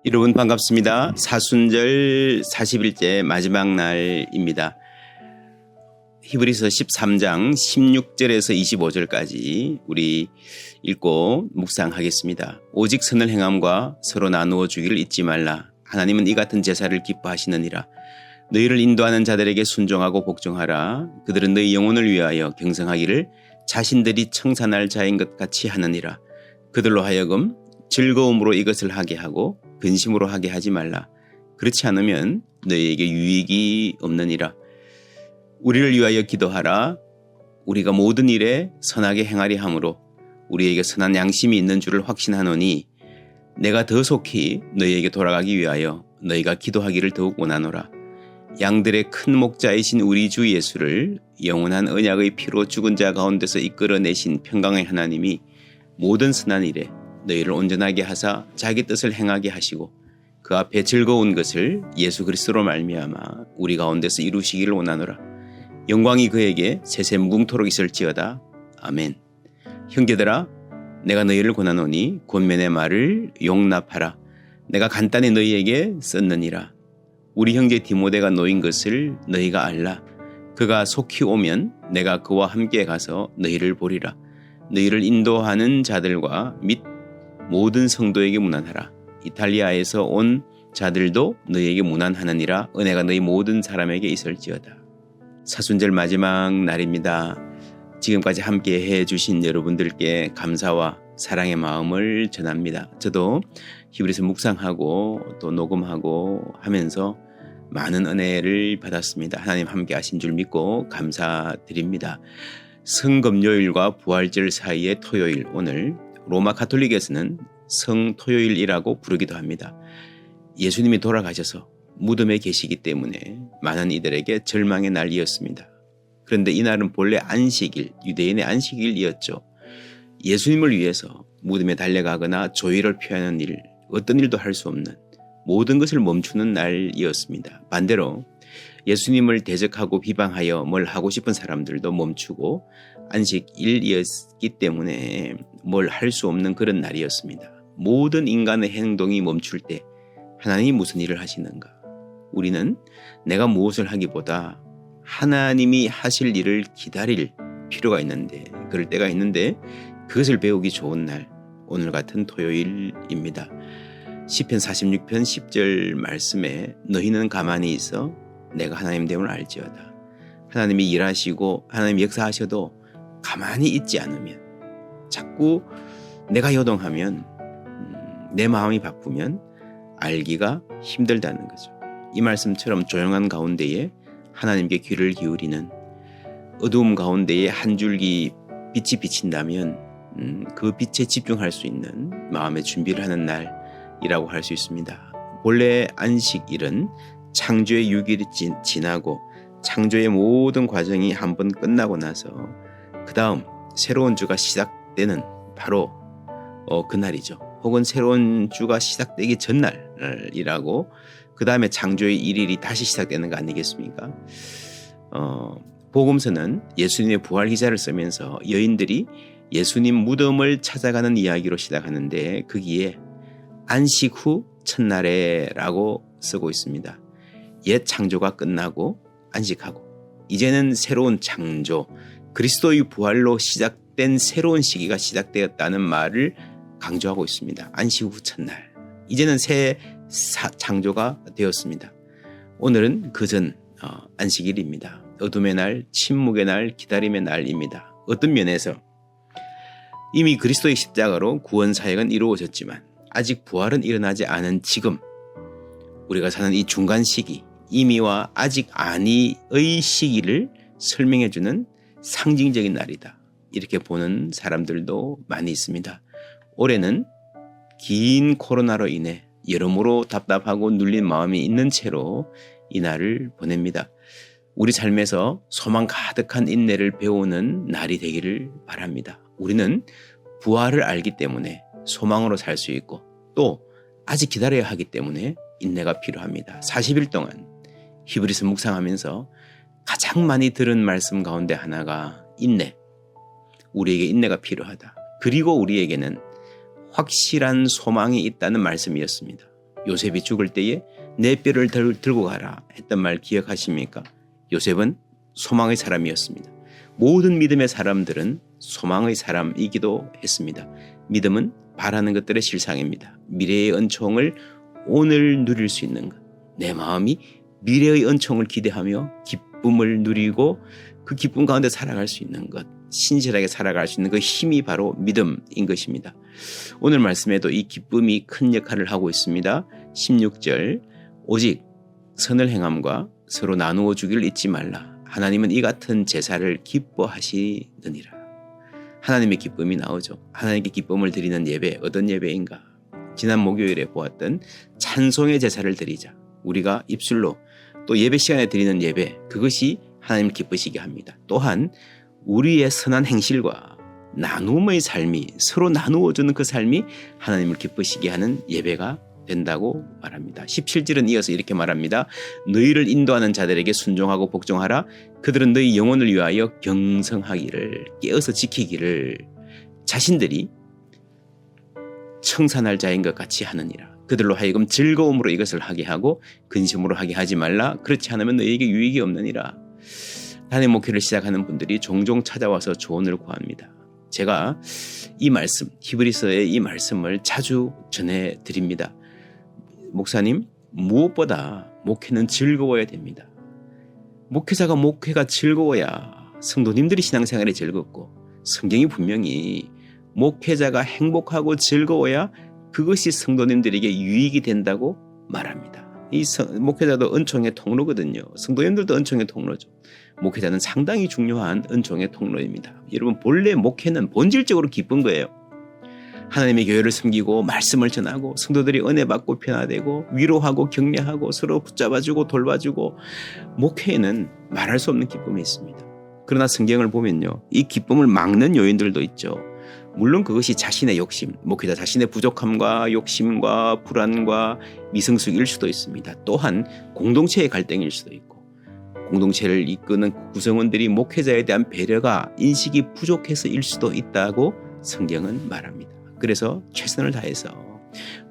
여러분 반갑습니다. 사순절 40일째 마지막 날입니다. 히브리서 13장 16절에서 25절까지 우리 읽고 묵상하겠습니다. 오직 선을 행함과 서로 나누어 주기를 잊지 말라. 하나님은 이 같은 제사를 기뻐하시느니라. 너희를 인도하는 자들에게 순종하고 복종하라. 그들은 너희 영혼을 위하여 경성하기를 자신들이 청산할 자인 것 같이 하느니라. 그들로 하여금 즐거움으로 이것을 하게 하고 근심으로 하게 하지 말라. 그렇지 않으면 너희에게 유익이 없느니라. 우리를 위하여 기도하라. 우리가 모든 일에 선하게 행하리 함으로 우리에게 선한 양심이 있는 줄을 확신하노니 내가 더 속히 너희에게 돌아가기 위하여 너희가 기도하기를 더욱 원하노라. 양들의 큰 목자이신 우리 주 예수를 영원한 언약의 피로 죽은 자 가운데서 이끌어내신 평강의 하나님이 모든 선한 일에 너희를 온전하게 하사 자기 뜻을 행하게 하시고 그 앞에 즐거운 것을 예수 그리스도로 말미암아 우리 가운데서 이루시기를 원하노라. 영광이 그에게 세세 무궁토록 있을지어다. 아멘. 형제들아, 내가 너희를 권하노니 권면의 말을 용납하라. 내가 간단히 너희에게 썼느니라. 우리 형제 디모데가 놓인 것을 너희가 알라. 그가 속히 오면 내가 그와 함께 가서 너희를 보리라. 너희를 인도하는 자들과 및 모든 성도에게 문안하라. 이탈리아에서 온 자들도 너희에게 문안하느니라. 은혜가 너희 모든 사람에게 있을지어다. 사순절 마지막 날입니다. 지금까지 함께 해주신 여러분들께 감사와 사랑의 마음을 전합니다. 저도 히브리서 묵상하고 또 녹음하고 하면서 많은 은혜를 받았습니다. 하나님 함께 하신 줄 믿고 감사드립니다. 성금요일과 부활절 사이의 토요일, 오늘 로마 가톨릭에서는 성토요일이라고 부르기도 합니다. 예수님이 돌아가셔서 무덤에 계시기 때문에 많은 이들에게 절망의 날이었습니다. 그런데 이날은 본래 안식일, 유대인의 안식일이었죠. 예수님을 위해서 무덤에 달려가거나 조의를 표하는 일, 어떤 일도 할 수 없는 모든 것을 멈추는 날이었습니다. 반대로 예수님을 대적하고 비방하여 뭘 하고 싶은 사람들도 멈추고 안식일이었기 때문에 뭘 할 수 없는 그런 날이었습니다. 모든 인간의 행동이 멈출 때 하나님이 무슨 일을 하시는가? 우리는 내가 무엇을 하기보다 하나님이 하실 일을 기다릴 필요가 있는데, 그럴 때가 있는데 그것을 배우기 좋은 날, 오늘 같은 토요일입니다. 시편 46편 10절 말씀에 너희는 가만히 있어 내가 하나님 됨을 알지어다. 하나님이 일하시고 하나님 역사하셔도 가만히 있지 않으면, 자꾸 내가 요동하면, 내 마음이 바쁘면 알기가 힘들다는 거죠. 이 말씀처럼 조용한 가운데에 하나님께 귀를 기울이는, 어두움 가운데에 한 줄기 빛이 비친다면 그 빛에 집중할 수 있는 마음의 준비를 하는 날이라고 할 수 있습니다. 본래 안식일은 창조의 6일이 지나고 창조의 모든 과정이 한번 끝나고 나서 그 다음 새로운 주가 시작되는 바로 그날이죠. 혹은 새로운 주가 시작되기 전날이라고, 그 다음에 창조의 1일이 다시 시작되는 거 아니겠습니까? 복음서는 예수님의 부활 기사를 쓰면서 여인들이 예수님 무덤을 찾아가는 이야기로 시작하는데 거기에 안식 후 첫날에라고 쓰고 있습니다. 옛 창조가 끝나고 안식하고 이제는 새로운 창조, 그리스도의 부활로 시작된 새로운 시기가 시작되었다는 말을 강조하고 있습니다. 안식 후 첫날, 이제는 새 창조가 되었습니다. 오늘은 그전 안식일입니다. 어둠의 날, 침묵의 날, 기다림의 날입니다. 어떤 면에서 이미 그리스도의 십자가로 구원 사역은 이루어졌지만 아직 부활은 일어나지 않은 지금, 우리가 사는 이 중간 시기, 이미와 아직 아니의 시기를 설명해주는 상징적인 날이다, 이렇게 보는 사람들도 많이 있습니다. 올해는 긴 코로나로 인해 여러모로 답답하고 눌린 마음이 있는 채로 이 날을 보냅니다. 우리 삶에서 소망 가득한 인내를 배우는 날이 되기를 바랍니다. 우리는 부활을 알기 때문에 소망으로 살 수 있고, 또 아직 기다려야 하기 때문에 인내가 필요합니다. 40일 동안 히브리서 묵상하면서 가장 많이 들은 말씀 가운데 하나가 인내, 우리에게 인내가 필요하다. 그리고 우리에게는 확실한 소망이 있다는 말씀이었습니다. 요셉이 죽을 때에 내 뼈를 들고 가라 했던 말 기억하십니까? 요셉은 소망의 사람이었습니다. 모든 믿음의 사람들은 소망의 사람이기도 했습니다. 믿음은 바라는 것들의 실상입니다. 미래의 은총을 오늘 누릴 수 있는 것. 내 마음이 미래의 은총을 기대하며 기쁨을 누리고 그 기쁨 가운데 살아갈 수 있는 것. 신실하게 살아갈 수 있는 그 힘이 바로 믿음인 것입니다. 오늘 말씀에도 이 기쁨이 큰 역할을 하고 있습니다. 16절 오직 선을 행함과 서로 나누어 주기를 잊지 말라. 하나님은 이 같은 제사를 기뻐하시느니라. 하나님의 기쁨이 나오죠. 하나님께 기쁨을 드리는 예배, 어떤 예배인가? 지난 목요일에 보았던 찬송의 제사를 드리자. 우리가 입술로 또 예배 시간에 드리는 예배, 그것이 하나님을 기쁘시게 합니다. 또한 우리의 선한 행실과 나눔의 삶이, 서로 나누어 주는 그 삶이 하나님을 기쁘시게 하는 예배가 된다고 말합니다. 17절은 이어서 이렇게 말합니다. 너희를 인도하는 자들에게 순종하고 복종하라. 그들은 너희 영혼을 위하여 경성하기를, 깨어서 지키기를 자신들이 청산할 자인 것 같이 하느니라. 그들로 하여금 즐거움으로 이것을 하게 하고 근심으로 하게 하지 말라. 그렇지 않으면 너희에게 유익이 없느니라. 단임 목회를 시작하는 분들이 종종 찾아와서 조언을 구합니다. 제가 이 말씀, 히브리서의 이 말씀을 자주 전해드립니다. 목사님, 무엇보다 목회는 즐거워야 됩니다. 목회가 즐거워야 성도님들이 신앙생활이 즐겁고, 성경이 분명히 목회자가 행복하고 즐거워야 그것이 성도님들에게 유익이 된다고 말합니다. 이 목회자도 은총의 통로거든요. 성도님들도 은총의 통로죠. 목회자는 상당히 중요한 은총의 통로입니다. 여러분, 본래 목회는 본질적으로 기쁜 거예요. 하나님의 교회를 섬기고 말씀을 전하고 성도들이 은혜 받고 변화되고 위로하고 격려하고 서로 붙잡아주고 돌봐주고, 목회에는 말할 수 없는 기쁨이 있습니다. 그러나 성경을 보면요, 이 기쁨을 막는 요인들도 있죠. 물론 그것이 자신의 욕심, 목회자 자신의 부족함과 욕심과 불안과 미성숙일 수도 있습니다. 또한 공동체의 갈등일 수도 있고, 공동체를 이끄는 구성원들이 목회자에 대한 배려가 인식이 부족해서일 수도 있다고 성경은 말합니다. 그래서 최선을 다해서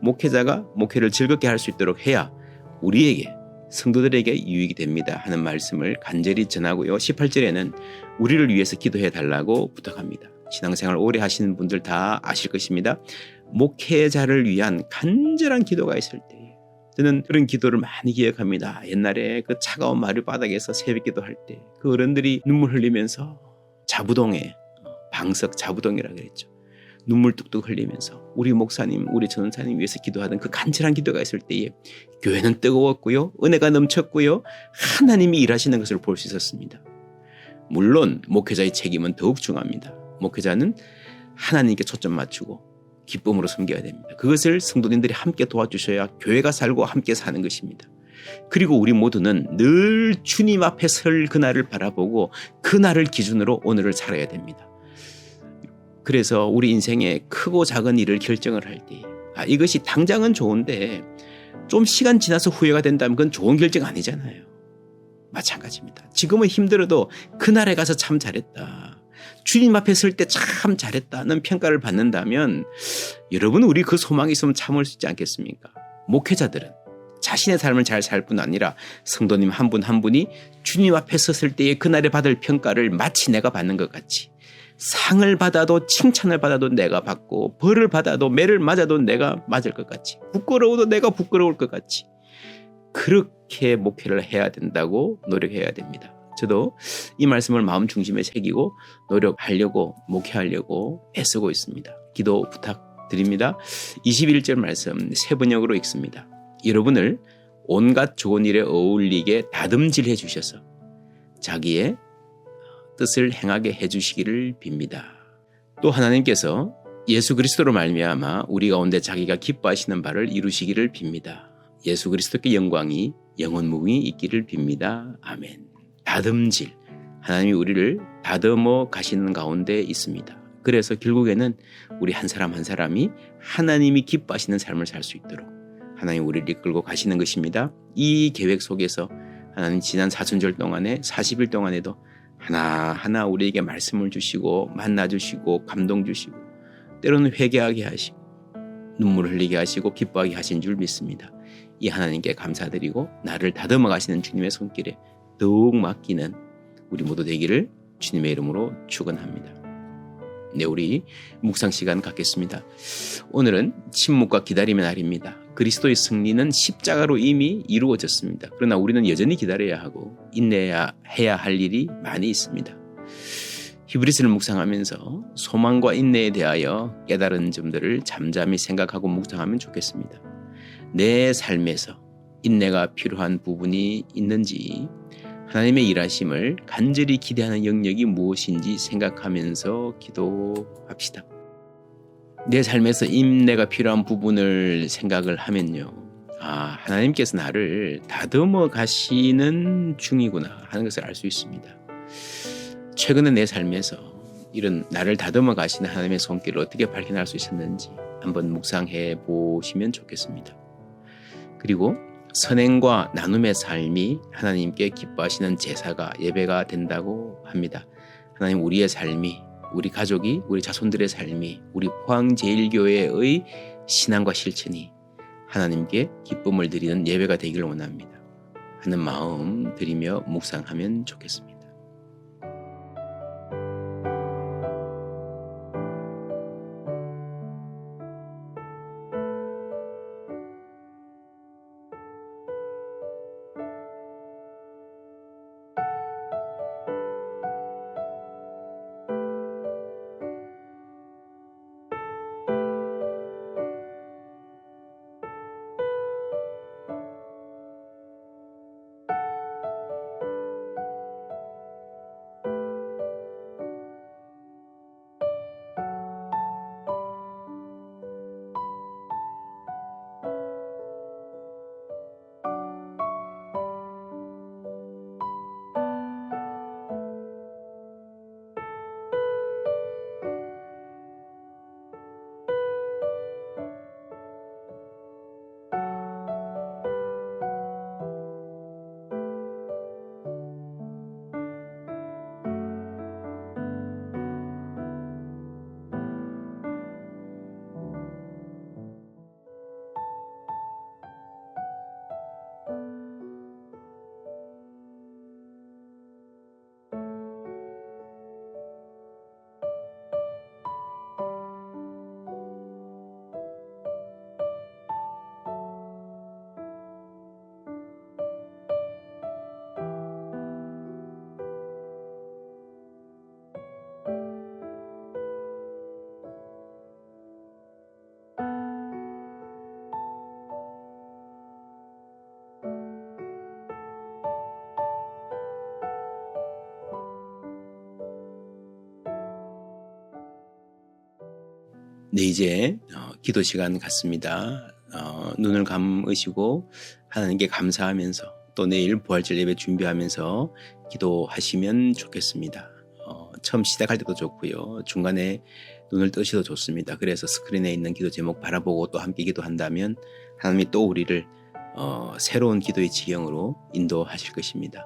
목회자가 목회를 즐겁게 할 수 있도록 해야 우리에게, 성도들에게 유익이 됩니다 하는 말씀을 간절히 전하고요. 18절에는 우리를 위해서 기도해 달라고 부탁합니다. 신앙생활 오래 하시는 분들 다 아실 것입니다. 목회자를 위한 간절한 기도가 있을 때, 저는 그런 기도를 많이 기억합니다. 옛날에 그 차가운 마룻바닥에서 새벽 기도할 때 그 어른들이 눈물 흘리면서 자부동에, 방석 자부동이라고 그랬죠. 눈물 뚝뚝 흘리면서 우리 목사님, 우리 전사님 위해서 기도하던 그 간절한 기도가 있을 때에 교회는 뜨거웠고요, 은혜가 넘쳤고요, 하나님이 일하시는 것을 볼 수 있었습니다. 물론 목회자의 책임은 더욱 중요합니다. 목회자는 하나님께 초점 맞추고 기쁨으로 섬겨야 됩니다. 그것을 성도님들이 함께 도와주셔야 교회가 살고 함께 사는 것입니다. 그리고 우리 모두는 늘 주님 앞에 설 그날을 바라보고 그날을 기준으로 오늘을 살아야 됩니다. 그래서 우리 인생에 크고 작은 일을 결정을 할 때, 이것이 당장은 좋은데 좀 시간 지나서 후회가 된다면 그건 좋은 결정 아니잖아요. 마찬가지입니다. 지금은 힘들어도 그날에 가서 참 잘했다, 주님 앞에 설 때 참 잘했다는 평가를 받는다면, 여러분, 우리 그 소망이 있으면 참을 수 있지 않겠습니까? 목회자들은 자신의 삶을 잘 살 뿐 아니라 성도님 한 분 한 분이 주님 앞에 섰을 때의 그날에 받을 평가를 마치 내가 받는 것 같이, 상을 받아도 칭찬을 받아도 내가 받고, 벌을 받아도 매를 맞아도 내가 맞을 것 같이, 부끄러워도 내가 부끄러울 것 같이, 그렇게 목회를 해야 된다고 노력해야 됩니다. 저도 이 말씀을 마음 중심에 새기고 노력하려고, 목회하려고 애쓰고 있습니다. 기도 부탁드립니다. 21절 말씀 세 번역으로 읽습니다. 여러분을 온갖 좋은 일에 어울리게 다듬질해 주셔서 자기의 뜻을 행하게 해주시기를 빕니다. 또 하나님께서 예수 그리스도로 말미암아 우리 가운데 자기가 기뻐하시는 바를 이루시기를 빕니다. 예수 그리스도께 영광이 영원무궁히 있기를 빕니다. 아멘. 다듬질, 하나님이 우리를 다듬어 가시는 가운데 있습니다. 그래서 결국에는 우리 한 사람 한 사람이 하나님이 기뻐하시는 삶을 살 수 있도록 하나님 우리를 이끌고 가시는 것입니다. 이 계획 속에서 하나님 지난 사순절 동안에 40일 동안에도 하나하나 우리에게 말씀을 주시고 만나주시고 감동 주시고 때로는 회개하게 하시고 눈물을 흘리게 하시고 기뻐하게 하신 줄 믿습니다. 이 하나님께 감사드리고 나를 다듬어 가시는 주님의 손길에 더욱 맡기는 우리 모두 되기를 주님의 이름으로 축원합니다. 네, 우리 묵상 시간 갖겠습니다. 오늘은 침묵과 기다림의 날입니다. 그리스도의 승리는 십자가로 이미 이루어졌습니다. 그러나 우리는 여전히 기다려야 하고 인내해야 할 일이 많이 있습니다. 히브리서를 묵상하면서 소망과 인내에 대하여 깨달은 점들을 잠잠히 생각하고 묵상하면 좋겠습니다. 내 삶에서 인내가 필요한 부분이 있는지, 하나님의 일하심을 간절히 기대하는 영역이 무엇인지 생각하면서 기도합시다. 내 삶에서 인내가 필요한 부분을 생각을 하면요, 하나님께서 나를 다듬어 가시는 중이구나 하는 것을 알 수 있습니다. 최근에 내 삶에서 이런 나를 다듬어 가시는 하나님의 손길을 어떻게 발견할 수 있었는지 한번 묵상해 보시면 좋겠습니다. 그리고 선행과 나눔의 삶이 하나님께 기뻐하시는 제사가 예배가 된다고 합니다. 하나님, 우리의 삶이, 우리 가족이, 우리 자손들의 삶이, 우리 포항제일교회의 신앙과 실천이 하나님께 기쁨을 드리는 예배가 되기를 원합니다 하는 마음 드리며 묵상하면 좋겠습니다. 네, 이제 기도 시간 같습니다. 눈을 감으시고 하나님께 감사하면서 또 내일 부활절 예배 준비하면서 기도하시면 좋겠습니다. 처음 시작할 때도 좋고요. 중간에 눈을 뜨셔도 좋습니다. 그래서 스크린에 있는 기도 제목 바라보고 또 함께 기도한다면 하나님이 또 우리를 새로운 기도의 지경으로 인도하실 것입니다.